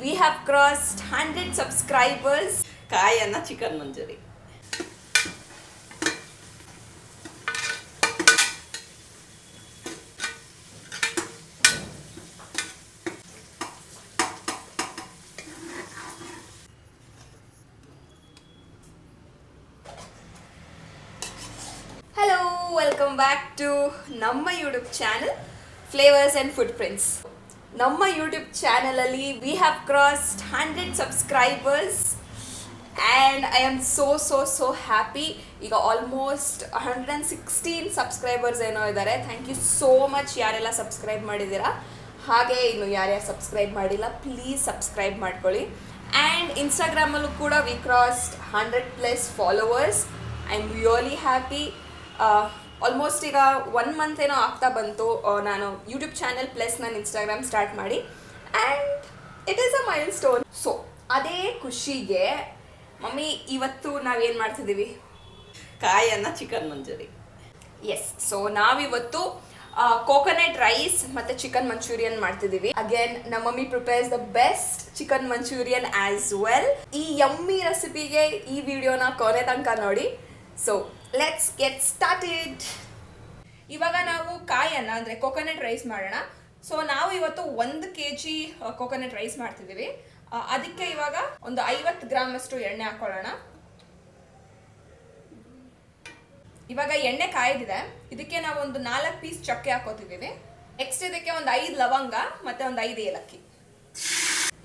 We have crossed 100 subscribers. Kayana chicken manchuri. Hello, welcome back to Namma YouTube channel, Flavors and Footprints. Namma YouTube channel ಅಲ್ಲಿ we have crossed 100 subscribers and I am so happy. ಈಗ almost 116 subscribers ಏನೋ ಇದ್ದಾರೆ. Thank you so much ಯಾರೆಲ್ಲ subscribe ಮಾಡಿದ್ದೀರಾ. ಹಾಗೆ ಇನ್ನು ಯಾರ್ಯಾರು subscribe ಮಾಡಿಲ್ಲ ಪ್ಲೀಸ್ ಸಬ್ಸ್ಕ್ರೈಬ್ ಮಾಡ್ಕೊಳ್ಳಿ. ಆ್ಯಂಡ್ ಇನ್ಸ್ಟಾಗ್ರಾಮಲ್ಲೂ ಕೂಡ we crossed 100+ followers. I am really happy. Almost ಈಗ 1 ಮಂತ್ ಏನೋ ಆಗ್ತಾ ಬಂತು ನಾನು ಯೂಟ್ಯೂಬ್ ಚಾನೆಲ್ ಪ್ಲಸ್ ನಾನು ಇನ್ಸ್ಟಾಗ್ರಾಮ್ ಸ್ಟಾರ್ಟ್ ಮಾಡಿ. And it is a milestone. So ಅದೇ ಖುಷಿಗೆ ಮಮ್ಮಿ ಇವತ್ತು ನಾವೇನು ಮಾಡ್ತಿದ್ದೀವಿ? ಕಾಯನ್ನ ಚಿಕನ್ ಮಂಚೂರಿ. ಎಸ್, ಸೊ ನಾವಿವತ್ತು ಕೋಕೋನಟ್ ರೈಸ್ ಮತ್ತು ಚಿಕನ್ ಮಂಚೂರಿಯನ್ ಮಾಡ್ತಿದ್ದೀವಿ. ಅಗೇನ್ ನಮ್ಮ mummy prepares the best chicken manchurian as well. ಈ ಯಮ್ಮಿ ರೆಸಿಪಿಗೆ ಈ ವಿಡಿಯೋನ ಕೊನೆ ತನಕ ನೋಡಿ. So let's get started. ಇವಾಗ ನಾವು ಕಾಯನ್ನ ಅಂದರೆ ಕೋಕೋನಟ್ ರೈಸ್ ಮಾಡೋಣ. ಸೊ ನಾವು ಇವತ್ತು 1 kg ಕೋಕೋನಟ್ ರೈಸ್ ಮಾಡ್ತಿದ್ದೀವಿ. ಅದಕ್ಕೆ ಇವಾಗ ಒಂದು 50 ಗ್ರಾಮ್ ಅಷ್ಟು ಎಣ್ಣೆ ಹಾಕೊಳ್ಳೋಣ. ಇವಾಗ ಎಣ್ಣೆ ಕಾಯ್ದಿದೆ. ಇದಕ್ಕೆ ನಾವು ಒಂದು 4 ಪೀಸ್ ಚಕ್ಕೆ ಹಾಕೋತಿದ್ದೀವಿ. ನೆಕ್ಸ್ಟ್ ಇದಕ್ಕೆ ಒಂದು 5 ಲವಂಗ ಮತ್ತೆ ಒಂದು 5 ಏಲಕ್ಕಿ.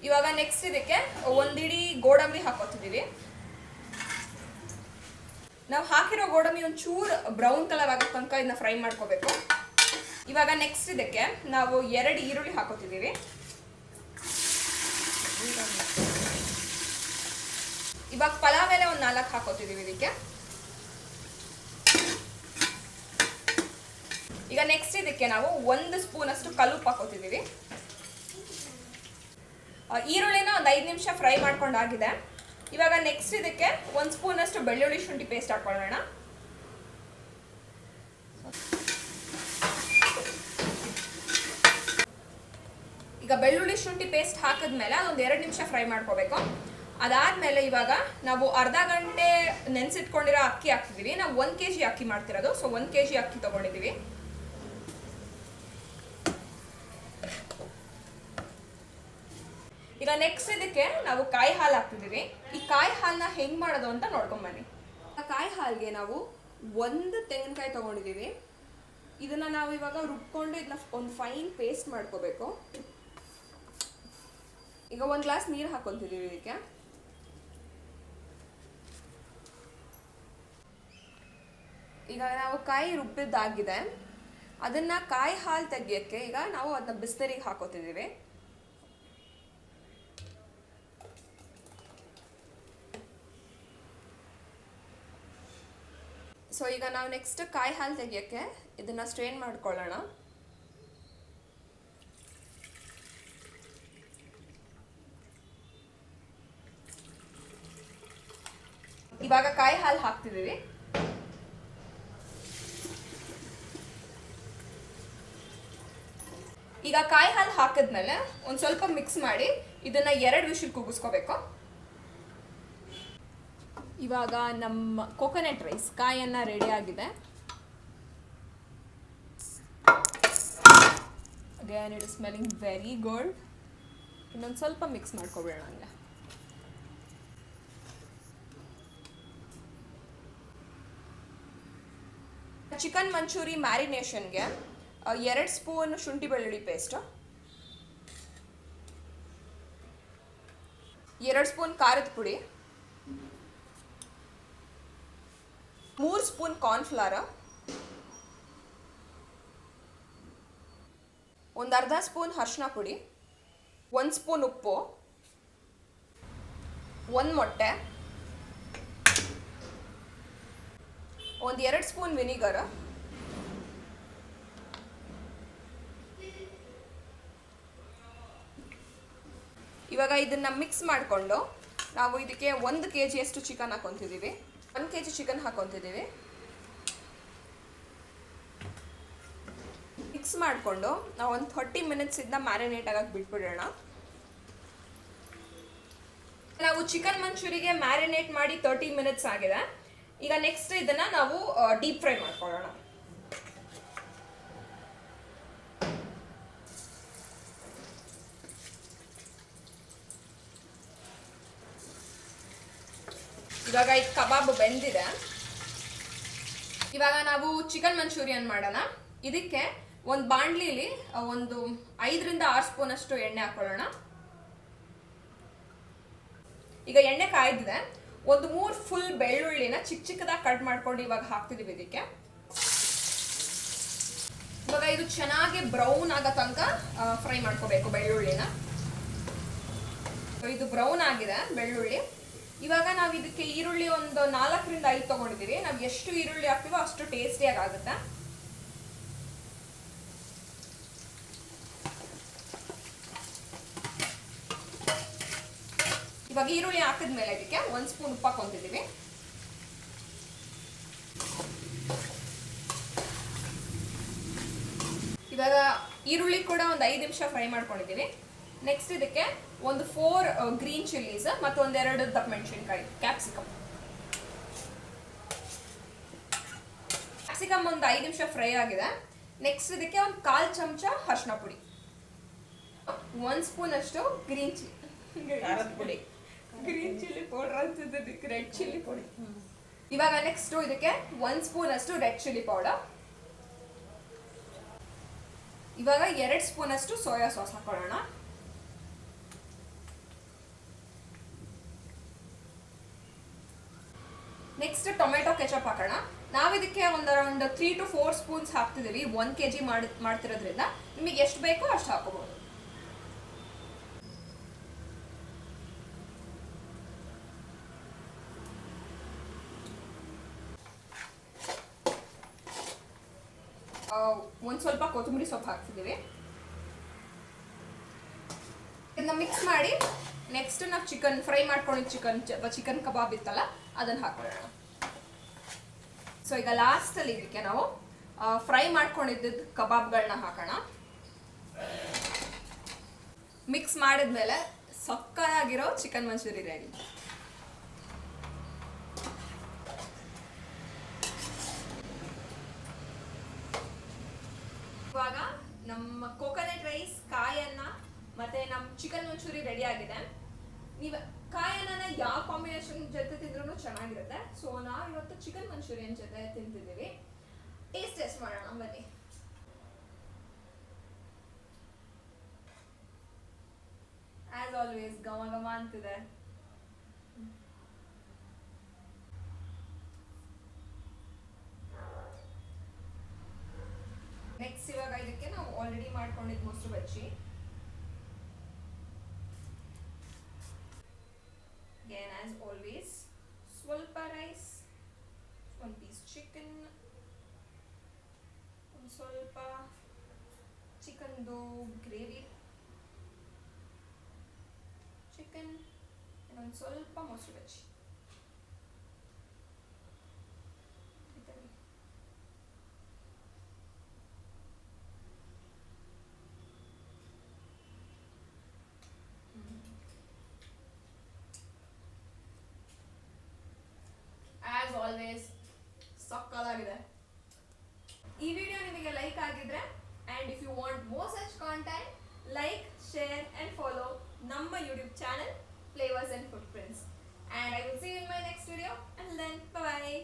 ಇವಾಗ ನೆಕ್ಸ್ಟ್ ಇದಕ್ಕೆ ಒಂದಿಡೀ ಗೋಡಂಬಿ ಹಾಕೋತಿದ್ದೀವಿ. ನಾವು ಹಾಕಿರೋ ಗೋಡಂಬಿ ಒಂಚೂರು ಬ್ರೌನ್ ಕಲರ್ ಆಗೋ ತನಕ ಇದನ್ನ ಫ್ರೈ ಮಾಡ್ಕೋಬೇಕು. ಇವಾಗ ನೆಕ್ಸ್ಟ್ ಇದಕ್ಕೆ ನಾವು 2 ಈರುಳ್ಳಿ ಹಾಕೋತಿದ್ದೀವಿ. ಇವಾಗ ಪಲಾವ್ ಎಲೆ ಒಂದು 4 ಹಾಕೋತಿದ್ದೀವಿ ಇದಕ್ಕೆ. ಈಗ ನೆಕ್ಸ್ಟ್ ಇದಕ್ಕೆ ನಾವು 1 ಸ್ಪೂನ್ ಅಷ್ಟು ಕಲ್ಲುಪ್ಪು ಹಾಕೋತಿದ್ದೀವಿ. ಈರುಳ್ಳಿನ ಒಂದು 5 ನಿಮಿಷ ಫ್ರೈ ಮಾಡ್ಕೊಂಡಾಗಿದೆ. ಇವಾಗ ನೆಕ್ಸ್ಟ್ ಇದಕ್ಕೆ 1 ಸ್ಪೂನ್ ಅಷ್ಟು ಬೆಳ್ಳುಳ್ಳಿ ಶುಂಠಿ ಪೇಸ್ಟ್ ಹಾಕೊಳ್ಳೋಣ. ಈಗ ಬೆಳ್ಳುಳ್ಳಿ ಶುಂಠಿ ಪೇಸ್ಟ್ ಹಾಕಿದ್ಮೇಲೆ ಅದೊಂದು 2 ನಿಮಿಷ ಫ್ರೈ ಮಾಡ್ಕೋಬೇಕು. ಅದಾದ್ಮೇಲೆ ಇವಾಗ ನಾವು ಅರ್ಧ ಗಂಟೆ ನೆನೆಸಿಟ್ಕೊಂಡಿರೋ ಅಕ್ಕಿ ಹಾಕ್ತಿದ್ದೀವಿ. ನಾವು 1 kg ಅಕ್ಕಿ ಮಾಡ್ತಿರೋದು. ಸೊ 1 kg ಅಕ್ಕಿ ತಗೊಂಡಿದ್ದೀವಿ. ಈಗ ನೆಕ್ಸ್ಟ್ ಇದಕ್ಕೆ ನಾವು ಕಾಯಿ ಹಾಲು ಹಾಕ್ತಿದ್ದೀವಿ. ಈ ಕಾಯಿ ಹಾಲನ್ನ ಹೆಂಗ್ ಮಾಡೋದು ಅಂತ ನೋಡ್ಕೊಂಬನ್ನಿ. ಕಾಯಿ ಹಾಲಿಗೆ ನಾವು 1 ತೆಂಗಿನಕಾಯಿ ತಗೊಂಡಿದ್ದೀವಿ. ಇದನ್ನ ನಾವು ಇವಾಗ ರುಬ್ಕೊಂಡು ಇದನ್ನ ಒಂದು ಫೈನ್ ಪೇಸ್ಟ್ ಮಾಡ್ಕೋಬೇಕು. ಈಗ 1 ಗ್ಲಾಸ್ ನೀರು ಹಾಕೊಂತಿದ್ದೀವಿ ಇದಕ್ಕೆ. ಈಗ ನಾವು ಕಾಯಿ ರುಬ್ಬಿದ್ದಾಗಿದೆ. ಅದನ್ನ ಕಾಯಿ ಹಾಲು ತೆಗಿಯೋಕ್ಕೆ ಈಗ ನಾವು ಅದನ್ನ ಬಿಸಿನೀರಿಗೆ ಹಾಕೋತಿದ್ದೀವಿ. ಸೊ ಈಗ ನಾವು ನೆಕ್ಸ್ಟ್ ಕಾಯಿ ಹಾಲು ತೆಗಿಯೋಕ್ಕೆ ಇದನ್ನ ಸ್ಟ್ರೈನ್ ಮಾಡ್ಕೊಳ್ಳೋಣ. ಇವಾಗ ಕಾಯಿ ಹಾಲು ಹಾಕ್ತಿದ್ದೀವಿ. ಈಗ ಕಾಯಿ ಹಾಲು ಹಾಕಿದ್ಮೇಲೆ ಒಂದು ಸ್ವಲ್ಪ ಮಿಕ್ಸ್ ಮಾಡಿ ಇದನ್ನ 2 ವಿಷಲ್ ಕೂಗಿಸ್ಕೋಬೇಕು. ಇವಾಗ ನಮ್ಮ ಕೋಕೋನಟ್ ರೈಸ್ ಕಾಯನ್ನ ರೆಡಿ ಆಗಿದೆ. Again it is smelling very good. ಇನ್ನೊಂದು ಸ್ವಲ್ಪ ಮಿಕ್ಸ್ ಮಾಡ್ಕೊಬೇಡ. ಹಂಗೆ ಚಿಕನ್ ಮಂಚೂರಿ ಮ್ಯಾರಿನೇಷನ್ಗೆ 2 ಸ್ಪೂನ್ ಶುಂಠಿ ಬೆಳ್ಳುಳ್ಳಿ ಪೇಸ್ಟ್, 2 ಸ್ಪೂನ್ ಖಾರದ ಪುಡಿ, 3 ಸ್ಪೂನ್ ಕಾರ್ನ್ಫ್ಲವರ್, ಒಂದು ಅರ್ಧ ಸ್ಪೂನ್ ಅರಿಶಿನ ಪುಡಿ, 1 ಸ್ಪೂನ್ ಉಪ್ಪು, 1 ಮೊಟ್ಟೆ, ಒಂದು 2 ಸ್ಪೂನ್ ವಿನಿಗರ್, ಇವಾಗ ಇದನ್ನ ಮಿಕ್ಸ್ ಮಾಡಿಕೊಂಡು ನಾವು ಇದಕ್ಕೆ 1 kg ಅಷ್ಟು ಚಿಕನ್ ಹಾಕೊತಿದ್ದೀವಿ. 1 kg ಚಿಕನ್ ಹಾಕೊತಿದ್ದೀವಿ. ಮಿಕ್ಸ್ ಮಾಡಿಕೊಂಡು ನಾವು ಒಂದು 30 ಮಿನಿಟ್ಸ್ ಇದನ್ನ ಮ್ಯಾರಿನೇಟ್ ಆಗಕ್ಕೆ ಬಿಟ್ಬಿಡೋಣ. ನಾವು ಚಿಕನ್ ಮಂಚೂರಿಗೆ ಮ್ಯಾರಿನೇಟ್ ಮಾಡಿ 30 ಮಿನಿಟ್ಸ್ ಆಗಿದೆ. ಈಗ ನೆಕ್ಸ್ಟ್ ಇದನ್ನ ನಾವು ಡೀಪ್ ಫ್ರೈ ಮಾಡ್ಕೊಳ್ಳೋಣ. ಇವಾಗ ಈ ಕಬಾಬ್ ಬೆಂದಿದೆ. ಇವಾಗ ನಾವು ಚಿಕನ್ ಮಂಚೂರಿಯನ್ ಮಾಡೋಣ. ಇದಕ್ಕೆ ಒಂದು ಬಾಣಲಿಲಿ ಒಂದು 5ರಿಂದ 6 ಸ್ಪೂನ್ ಅಷ್ಟು ಎಣ್ಣೆ ಹಾಕೊಳ್ಳೋಣ. ಈಗ ಎಣ್ಣೆ ಕಾಯ್ದಿದೆ. ಒಂದು 3 ಫುಲ್ ಬೆಳ್ಳುಳ್ಳಿನ ಚಿಕ್ಕದಾಗಿ ಕಟ್ ಮಾಡ್ಕೊಂಡು ಇವಾಗ ಹಾಕ್ತಿದೀವಿ ಇದಕ್ಕೆ. ಇವಾಗ ಇದು ಚೆನ್ನಾಗಿ ಬ್ರೌನ್ ಆಗೋ ತನಕ ಫ್ರೈ ಮಾಡ್ಕೋಬೇಕು ಬೆಳ್ಳುಳ್ಳಿನ. ಇದು ಬ್ರೌನ್ ಆಗಿದೆ ಬೆಳ್ಳುಳ್ಳಿ. ಇವಾಗ ನಾವು ಇದಕ್ಕೆ ಈರುಳ್ಳಿ ಒಂದು 4ರಿಂದ 5 ತಗೊಂಡಿದ್ದೀವಿ. ನಾವು ಎಷ್ಟು ಈರುಳ್ಳಿ ಹಾಕ್ತೀವೋ ಅಷ್ಟು ಟೇಸ್ಟಿಯಾಗಿ ಆಗುತ್ತೆ. ಇವಾಗ ಈರುಳ್ಳಿ ಹಾಕಿದ್ಮೇಲೆ ಇದಕ್ಕೆ 1 ಸ್ಪೂನ್ ಉಪ್ಪು ಹಾಕೊಂತಿದ್ದೀವಿ. ಇವಾಗ ಈರುಳ್ಳಿ ಕೂಡ ಒಂದು 5 ನಿಮಿಷ ಫ್ರೈ ಮಾಡ್ಕೊಂಡಿದ್ದೀವಿ. ನೆಕ್ಸ್ಟ್ ಇದಕ್ಕೆ ಒಂದು 4 ಗ್ರೀನ್ ಚಿಲ್ಲೀಸ್ ಮತ್ತು 1-2 ದಪ್ಪ ಮೆಣಸಿನಕಾಯಿ ಕ್ಯಾಪ್ಸಿಕಮ್ ಒಂದು 5 ನಿಮಿಷ ಫ್ರೈ ಆಗಿದೆ. ನೆಕ್ಸ್ಟ್ ಇದಕ್ಕೆ ಒಂದು 1/4 ಚಮಚ ಅರಿಶಿನ ಪುಡಿ, 1 ಸ್ಪೂನ್ ಅಷ್ಟು ಗ್ರೀನ್ ಚಿಲ್ಲಿ ಪೌಡರ್ ಅಂತಿದ್ದಕ್ಕೆ ರೆಡ್ ಚಿಲ್ಲಿ ಪುಡಿ. ಇವಾಗ ನೆಕ್ಸ್ಟ್ ಇದಕ್ಕೆ 1 ಸ್ಪೂನ್ ಅಷ್ಟು ರೆಡ್ ಚಿಲ್ಲಿ ಪೌಡರ್. ಇವಾಗ 2 ಸ್ಪೂನ್ ಅಷ್ಟು ಸೋಯಾ ಸಾಸ್ ಹಾಕೊಳ್ಳೋಣ. ನೆಕ್ಸ್ಟ್ ಟೊಮೆಟೊ ಕೆಚಪ್ ಹಾಕೋಣ. ನಾವಿದಕ್ಕೆ ಒಂದು ಅರೌಂಡ್ 3 to 4 ಸ್ಪೂನ್ಸ್ ಹಾಕ್ತಿದ್ದೀವಿ. 1 kg ಮಾಡ್ತಿರೋದ್ರಿಂದ ನಿಮಗೆ ಎಷ್ಟು ಬೇಕೋ ಅಷ್ಟು ಹಾಕೋಬಹುದು. ಒಂದು ಸ್ವಲ್ಪ ಕೊತ್ತಂಬರಿ ಸೊಪ್ಪು ಹಾಕ್ತಿದ್ದೀವಿ. ಇದನ್ನ ಮಿಕ್ಸ್ ಮಾಡಿ ನೆಕ್ಸ್ಟ್ ನಾವು ಚಿಕನ್ ಫ್ರೈ ಮಾಡ್ಕೊಂಡಿದ್ದು ಚಿಕನ್ ಕಬಾಬ್ ಇತ್ತಲ್ಲ ಅದನ್ನು ಹಾಕೊಳ್ಳೋಣ. ಸೊ ಈಗ ಲಾಸ್ಟಲ್ಲಿ ಇದಕ್ಕೆ ನಾವು ಫ್ರೈ ಮಾಡ್ಕೊಂಡಿದ್ದ ಕಬಾಬ್ಗಳನ್ನ ಹಾಕೋಣ. ಮಿಕ್ಸ್ ಮಾಡಿದ್ಮೇಲೆ ಸಕ್ಕತ್ತಾಗಿರೋ ಚಿಕನ್ ಮಂಚೂರಿ ರೆಡಿ. ಇವಾಗ ನಮ್ಮ ಕೋಕೋನಟ್ ರೈಸ್, ಕಾಯನ್ನ ಮತ್ತೆ ನಮ್ಮ ಚಿಕನ್ ಮಂಚೂರಿ ರೆಡಿ ಆಗಿದೆ. ನೀವು ಕಾಯನ್ನ ಯಾವ ಕಾಂಬಿನೇಷನ್ ಜೊತೆ ತಿಂದ್ರೂ ಚೆನ್ನಾಗಿರುತ್ತೆ. ಸೊ ನಾವು ಇವತ್ತು ಚಿಕನ್ ಮಂಚೂರಿಯನ್ ಜೊತೆ ತಿಂತಿದ್ದೀವಿ. ಟೇಸ್ಟ್ ಮಾಡೋಣ ಬನ್ನಿ. ಆಸ್ ಆಲ್ವೇಸ್ ಘಮ ಘಮ ಅಂತಿದೆ. ನೆಕ್ಸ್ಟ್ ಇವಾಗ ಇದಕ್ಕೆ ನಾವು ಆಲ್ರೆಡಿ ಮಾಡ್ಕೊಂಡಿದ್ದು ಮೊಸರು ಬಜ್ಜಿ. Again, as always, ಸ್ವಲ್ಪ ರೈಸ್, 1 piece chicken, ಒಂದು ಸ್ವಲ್ಪ ಚಿಕನ್ದು ಗ್ರೇವಿ ಚಿಕನ್, ಒಂದು ಸ್ವಲ್ಪ ಮೊಸರು ಬಜ್ಜಿ. ಆಸ್ ಆಲ್ವೇಸ್ ಸಕ್ಕತ್ತಾಗಿದೆ. ಈ ವಿಡಿಯೋ ನಿಮಗೆ ಲೈಕ್ ಆಗಿದ್ರೆ and if you want more such content, like, share and follow ನಮ್ಮ YouTube channel Flavors and Footprints, and I will see you in my next video. Until then, bye bye.